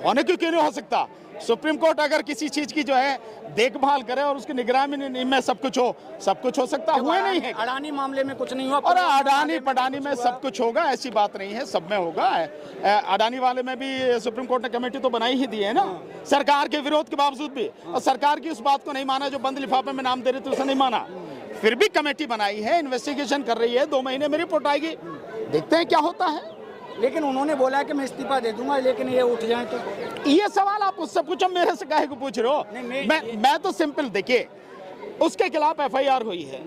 होने क्यों नहीं हो सकता। सुप्रीम कोर्ट अगर किसी चीज की जो है देखभाल करे और उसकी निगरानी में सब कुछ हो सकता, हुए नहीं है। अडानी मामले में कुछ नहीं हुआ, और अडानी पडानी में सब कुछ होगा, ऐसी बात नहीं है, सब में होगा। अडानी वाले में भी सुप्रीम कोर्ट ने कमेटी तो बनाई ही दी है ना, सरकार के विरोध के बावजूद भी। और सरकार की उस बात को नहीं माना जो बंद लिफाफे में नाम दे रहे थे, उसे नहीं माना, फिर भी कमेटी बनाई है, इन्वेस्टिगेशन कर रही है, 2 महीने में रिपोर्ट आएगी, देखते हैं क्या होता है। लेकिन उन्होंने बोला है कि मैं इस्तीफा दे दूंगा, लेकिन ये उठ जाए तो। ये सवाल आप उससे पूछो, मेरे से काहे को पूछ रहे हो। मैं तो सिंपल, देखिए उसके खिलाफ FIR हुई है,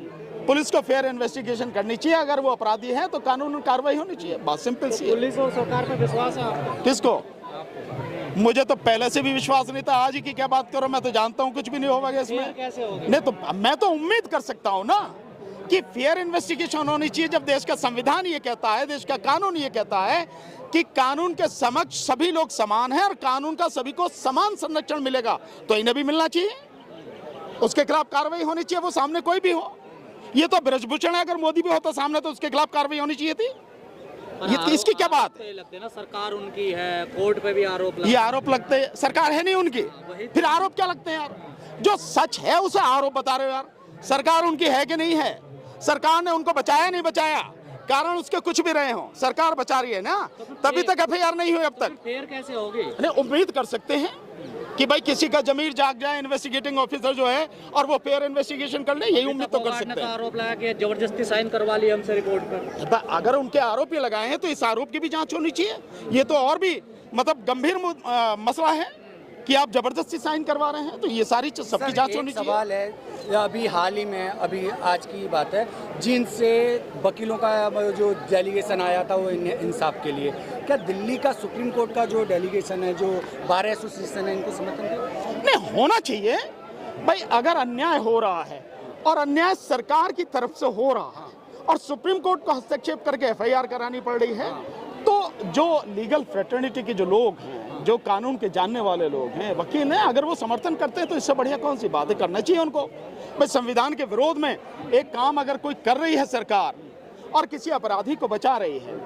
पुलिस को फेयर इन्वेस्टिगेशन करनी चाहिए, अगर वो अपराधी है तो कानूनी कार्रवाई होनी चाहिए, बात सिंपल सी है। पुलिस और सरकार पर विश्वास है आपको? किसको? मुझे तो पहले से भी विश्वास नहीं था, आज ही की क्या बात करो, मैं तो जानता हूँ कुछ भी नहीं होगा इसमें। कैसे होगा? नहीं तो मैं तो उम्मीद कर सकता हूँ ना कि फेयर इन्वेस्टिगेशन होनी चाहिए, जब देश का संविधान ये कहता है, देश का कानून ये कहता है कि कानून के समक्ष सभी लोग समान हैं और कानून का सभी को समान संरक्षण मिलेगा, तो इन्हें भी मिलना चाहिए, उसके खिलाफ कार्रवाई होनी चाहिए, वो सामने कोई भी हो। ये तो ब्रजभूषण है, अगर मोदी भी होता सामने तो उसके खिलाफ कार्रवाई होनी चाहिए थी। ये इसकी क्या बात है? लगते ना सरकार उनकी है, कोर्ट पे भी आरोप ये आरोप लगते हैं, सरकार है नहीं उनकी, फिर आरोप क्या लगते हैं यार? जो सच है उसे आरोप बता रहे हो यार। सरकार उनकी है कि नहीं है? सरकार ने उनको बचाया नहीं बचाया, कारण उसके कुछ भी रहे हो, सरकार बचा रही है ना, तभी तक FIR नहीं हुई अब तक। फेयर कैसे होगी? नहीं, उम्मीद कर सकते हैं कि भाई किसी का जमीर जाग जाए, इन्वेस्टिगेटिंग ऑफिसर जो है, और वो फेयर इन्वेस्टिगेशन कर ले, यही उम्मीद तो कर सकते हैं। आरोप लगा के जबरदस्ती साइन करवा ली हमसे रिपोर्ट पर। अगर उनके आरोप ही लगाए हैं तो इस आरोप की भी जांच होनी चाहिए। ये तो और भी मतलब गंभीर मसला है कि आप जबरदस्ती साइन करवा रहे हैं, तो ये सारी सबकी जांच होनी चाहिए। सवाल है, अभी हाल ही में, अभी आज की बात है, जिनसे वकीलों का जो डेलीगेशन आया था वो इंसाफ के लिए, क्या दिल्ली का सुप्रीम कोर्ट का जो डेलीगेशन है, जो बार एसोसिएशन है, इनको समर्थन नहीं होना चाहिए भाई। अगर अन्याय हो रहा है और अन्याय सरकार की तरफ से हो रहा है और सुप्रीम कोर्ट को हस्तक्षेप करके FIR करानी पड़ रही है, तो जो लीगल फ्रेटर्निटी के जो लोग हैं, जो कानून के जानने वाले लोग हैं, वकील हैं, अगर वो समर्थन करते हैं तो इससे बढ़िया कौन सी बात है, करना चाहिए उनको। भाई संविधान के विरोध में एक काम अगर कोई कर रही है सरकार और किसी अपराधी को बचा रही है,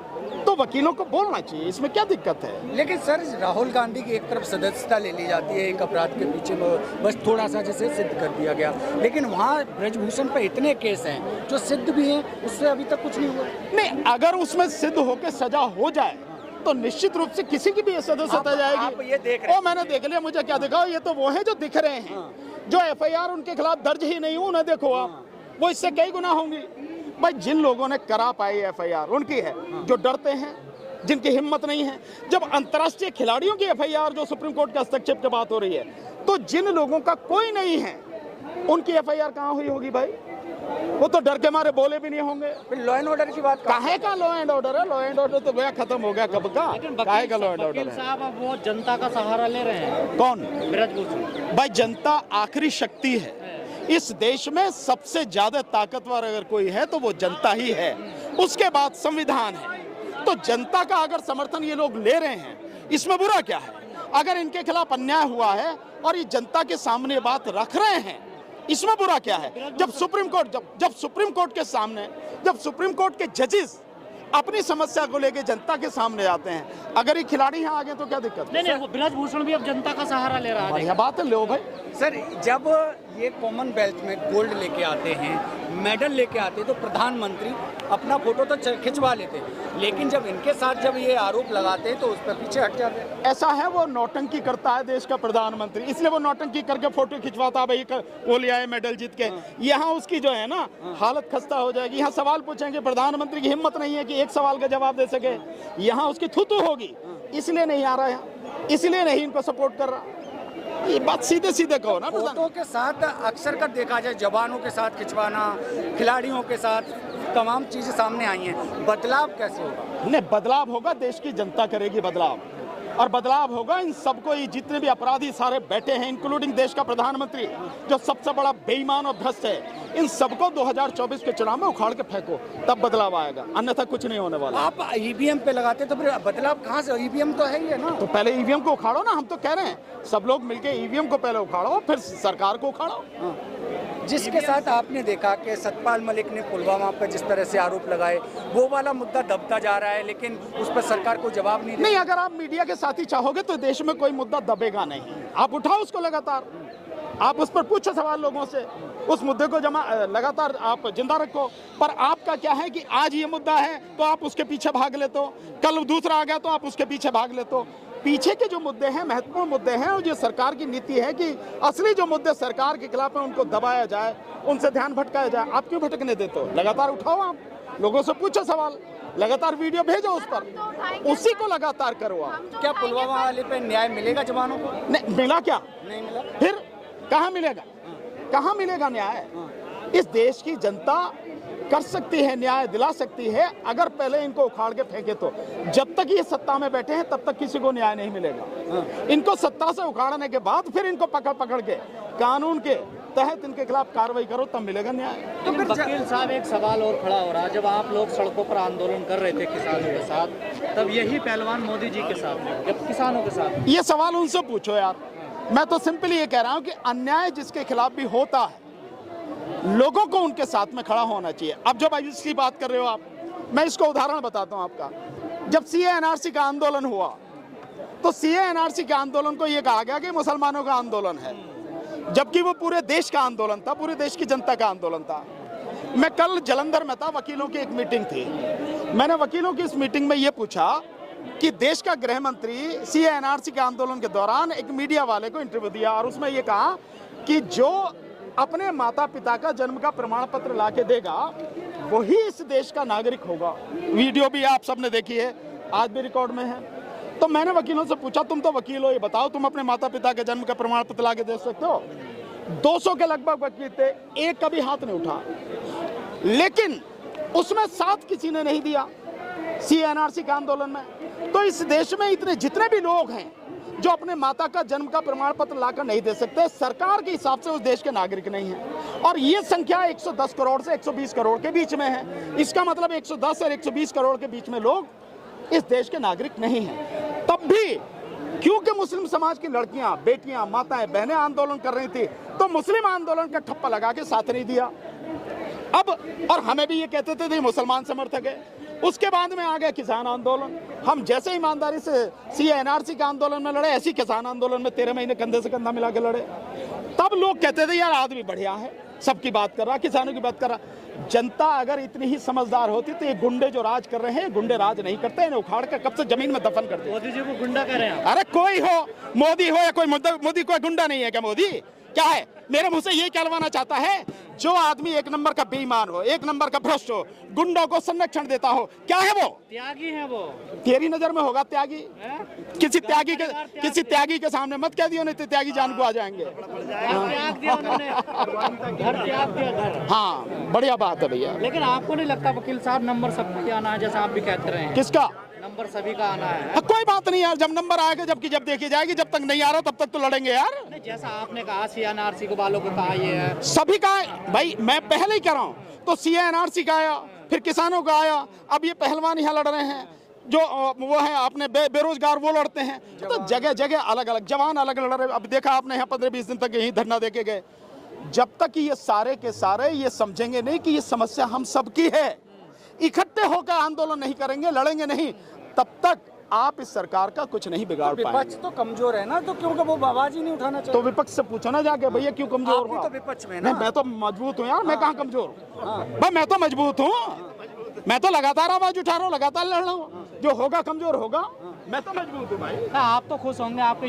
तो वकीलों को बोलना चाहिए, इसमें क्या दिक्कत है। लेकिन सर, राहुल गांधी की एक तरफ सदस्यता ले ली जाती है एक अपराध के पीछे, बस थोड़ा सा जैसे सिद्ध कर दिया गया, लेकिन वहाँ ब्रजभूषण पर इतने केस हैं जो सिद्ध भी हैं, उससे अभी तक कुछ नहीं हुआ। नहीं, अगर उसमें सिद्ध होकर सजा हो जाए तो निश्चित रूप से किसी की भी सदस्यता जाएगी। आप ये देख रहे हैं? मैंने देख लिया, मुझे क्या दिखाओ, ये तो वो है जो दिख रहे हैं। जो FIR उनके खिलाफ दर्ज ही नहीं हुई, उन्हें देखो आप, वो इससे कई गुना होंगी। भाई जिन लोगों ने करा पाई FIR उनकी है, जो डरते हैं, जिनकी हिम्मत नहीं है। जब अंतर्राष्ट्रीय खिलाड़ियों की FIR जो सुप्रीम कोर्ट के हस्तक्षेप की बात हो रही है, तो जिन लोगों का कोई नहीं है उनकी FIR कहाँ हुई होगी भाई? वो तो डर के मारे बोले भी नहीं होंगे। लॉ एंड ऑर्डर की बात काहे का लॉ एंड ऑर्डर है? लॉ एंड ऑर्डर तो गया, खत्म हो गया कब का, काहे का लॉ एंड ऑर्डर है? साहब अब वो जनता का सहारा ले रहे हैं। कौन? ब्रजभूषण। भाई जनता आखिरी शक्ति है इस देश में, सबसे ज्यादा ताकतवर अगर कोई है तो वो जनता ही है, उसके बाद संविधान है। तो जनता का अगर समर्थन ये लोग ले रहे हैं, इसमें बुरा क्या है? अगर इनके खिलाफ अन्याय हुआ है और ये जनता के सामने बात रख रहे हैं, इसमें बुरा क्या है? जब सुप्रीम कोर्ट के सामने, जब सुप्रीम कोर्ट के जजेस अपनी समस्या को लेकर जनता के सामने आते हैं, अगर ये खिलाड़ी यहाँ आ गए तो क्या दिक्कत? नहीं, ब्रजभूषण भी अब जनता का सहारा ले रहा है। बढ़िया बात है, लो भाई। सर, जब ये कॉमनवेल्थ में गोल्ड लेके आते हैं, मेडल लेके आते हैं, तो प्रधानमंत्री अपना फोटो तो खिंचवा लेते हैं, लेकिन जब इनके साथ जब ये आरोप लगाते हैं तो उस पर पीछे हट जाते हैं। ऐसा है, वो नौटंकी करता है देश का प्रधानमंत्री, इसलिए वो नौटंकी करके फोटो खिंचवाता है, भाई वो लिया है मेडल जीत के। यहाँ उसकी जो है ना हालत खस्ता हो जाएगी। यहाँ सवाल पूछेंगे, प्रधानमंत्री की हिम्मत नहीं है कि एक सवाल का जवाब दे सके, यहाँ उसकी थूथू होगी, इसलिए नहीं आ रहा है, इसलिए नहीं इनको सपोर्ट कर रहा। ये बात सीधे सीधे कहो ना। फोटो के साथ अक्सर कर देखा जाए, जवानों के साथ खिंचवाना, खिलाड़ियों के साथ, तमाम चीजें सामने आई हैं। बदलाव कैसे होगा? नहीं, बदलाव होगा, देश की जनता करेगी बदलाव, और बदलाव होगा इन सबको, ये जितने भी अपराधी सारे बैठे हैं, इंक्लूडिंग देश का प्रधानमंत्री जो सबसे बड़ा बेईमान और भ्रष्ट है, इन सबको 2024 के चुनाव में उखाड़ के फेंको, तब बदलाव आएगा, अन्यथा कुछ नहीं होने वाला। आप EVM पे लगाते तो फिर बदलाव कहाँ से? EVM तो है ही है ना। तो पहले EVM को उखाड़ो ना, हम तो कह रहे हैं सब लोग मिलके EVM को पहले उखाड़ो, फिर सरकार को उखाड़ो। जिसके साथ आपने देखा कि सतपाल मलिक ने पुलवामा पर जिस तरह से आरोप लगाए, वो वाला मुद्दा दबता जा रहा है, लेकिन उस पर सरकार को जवाब नहीं। अगर आप मीडिया के साथ ही चाहोगे तो देश में कोई मुद्दा दबेगा नहीं। आप उठाओ उसको लगातार, आप उस पर पूछो सवाल लोगों से, उस मुद्दे को लगातार आप जिंदा रखो। पर आपका क्या है कि आज ये मुद्दा है तो आप उसके पीछे भाग लेते हो, कल दूसरा आ गया तो आप उसके पीछे भाग लेते हो। पीछे के जो मुद्दे हैं, महत्वपूर्ण मुद्दे हैं, और जो सरकार की नीति है कि असली जो मुद्दे सरकार के खिलाफ हैं उनको दबाया जाए, उनसे ध्यान भटकाया जाए। आप क्यों भटकने देते हो? लगातार उठाओ, आप लोगों से पूछो सवाल, लगातार वीडियो भेजो उस पर, उसी को लगातार करो आप। क्या पुलवामा वाले पे न्याय मिलेगा जवानों को? नहीं मिला, क्या नहीं मिला? फिर कहाँ मिलेगा? कहाँ मिलेगा न्याय? इस देश की जनता कर सकती है, न्याय दिला सकती है, अगर पहले इनको उखाड़ के फेंके तो। जब तक ये सत्ता में बैठे हैं तब तक किसी को न्याय नहीं मिलेगा। इनको सत्ता से उखाड़ने के बाद फिर इनको पकड़ के कानून के तहत इनके खिलाफ कार्रवाई करो, तब मिलेगा न्याय। तो वकील साहब, एक सवाल और खड़ा हो रहा है, जब आप लोग सड़कों पर आंदोलन कर रहे थे किसानों के साथ, तब यही पहलवान मोदी जी के साथ थे, जब किसानों के साथ। ये सवाल उनसे पूछो यार। मैं तो सिंपली ये कह रहा हूँ कि अन्याय जिसके खिलाफ भी होता है, लोगों को उनके साथ में खड़ा होना चाहिए। अब जब इसकी बात कर रहे हो आप, मैं इसको उदाहरण बताता हूँ आपका। जब सीए एनआरसी का आंदोलन हुआ तो सीए एनआरसी के आंदोलन को ये कहा गया कि मुसलमानों का आंदोलन है, जबकि वो पूरे देश का आंदोलन था, पूरे देश की जनता का आंदोलन था। मैं कल जलंधर में था, वकीलों की एक मीटिंग थी। मैंने वकीलों की इस मीटिंग में ये पूछा कि देश का गृह मंत्री सीए एनआरसी के आंदोलन के दौरान एक मीडिया वाले को इंटरव्यू दिया और उसमें ये कहा कि जो अपने माता पिता का जन्म का प्रमाण पत्र ला के देगा वही इस देश का नागरिक होगा। वीडियो भी आप सबने देखी है, आज भी रिकॉर्ड में है। तो मैंने वकीलों से पूछा, तुम तो वकील हो, ये बताओ तुम अपने माता पिता के जन्म का प्रमाण पत्र ला के दे सकते हो? 200 के लगभग वकील थे, एक का भी हाथ नहीं उठा। लेकिन उसमें साथ किसी ने नहीं दिया सीए एनआरसी के आंदोलन में। तो इस देश में इतने जितने भी लोग हैं जो अपने माता का जन्म का प्रमाण पत्र लाकर नहीं दे सकते, सरकार के हिसाब से उस देश के नागरिक नहीं है। और ये संख्या 110 करोड़ से 120 करोड़ के बीच में है। इसका मतलब 110 और 120 करोड़ के बीच में लोग इस देश के नागरिक नहीं हैं। तब भी क्योंकि मुस्लिम समाज की लड़कियां, बेटियां, माताएं, बहनें आंदोलन कर रही थी, तो मुस्लिम आंदोलन का ठप्पा लगा के साथ नहीं दिया। अब और हमें भी ये कहते थे मुसलमान समर्थक है। उसके बाद में आ गया किसान आंदोलन। हम जैसे ईमानदारी से सीए एनआरसी के आंदोलन में लड़े, ऐसी किसान आंदोलन में 13 महीने कंधे से कंधा मिला के लड़े। तब लोग कहते थे यार आदमी बढ़िया है, सबकी बात कर रहा, किसानों की बात कर रहा। जनता अगर इतनी ही समझदार होती तो ये गुंडे जो राज कर रहे हैं, गुंडे राज नहीं करते, इन्हें उखाड़ कर कब से जमीन में दफन कर दे। मोदी जी को गुंडा कह रहे हैं? अरे कोई हो, मोदी हो या कोई, मोदी कोई गुंडा नहीं है क्या? मोदी क्या है? मेरे मुंह से यही कहलवाना चाहता है जो आदमी एक नंबर का बेईमान हो, एक नंबर का भ्रष्ट हो, गुंडों को संरक्षण देता हो, क्या है वो? त्यागी है वो। तेरी नजर में होगा त्यागी? किसी त्यागी के सामने मत कह दियो, नहीं तो त्यागी जान को आ जाएंगे। त्याग दिया उन्होंने, घर त्याग दिया, घर। हाँ, बढ़िया बात है भैया। लेकिन आपको नहीं लगता वकील साहब नंबर सबका आना है, जैसा आप भी कहते रहे हैं? किसका नंबर? सभी का आना है। कोई बात नहीं यार, जब नंबर आएगा, जब देखी जाएगी, जब तक नहीं आ रहा तब तक तो लड़ेंगे यार। नहीं, जैसा आपने कहा सीए एनआरसी को वालों को कहा, ये है सभी का भाई, मैं पहले ही कह रहा हूँ। तो सीए एनआरसी का आया, फिर किसानों का आया, अब ये पहलवान यहाँ लड़ रहे हैं, जो वो है अपने बेरोजगार वो लड़ते हैं। तो जगह जगह अलग अलग जवान अलग लड़ रहे। अब देखा आपने यहाँ 15-20 दिन तक यही धरना देके गए। जब तक ये सारे के सारे ये समझेंगे नहीं कि ये समस्या हम सबकी है, इकट्ठे होकर आंदोलन नहीं करेंगे, लड़ेंगे नहीं, तब तक आप इस सरकार का कुछ नहीं बिगाड़ पाएंगे। विपक्ष तो कमजोर है ना, तो क्योंकि वो आवाज ही नहीं उठाना चाहिए। तो विपक्ष से पूछो ना जाके, भैया क्यों कमजोर हो? तो विपक्ष में ना। मैं तो मजबूत हूँ यार, मैं कहाँ कमजोर हूँ? भाई मैं तो मजबूत हूँ, मैं तो लगातार आवाज उठा रहा हूँ, लगातार लड़ रहा हूँ। जो होगा कमजोर होगा, मैं तो मजबूत हूँ भाई। आप तो खुश होंगे आपके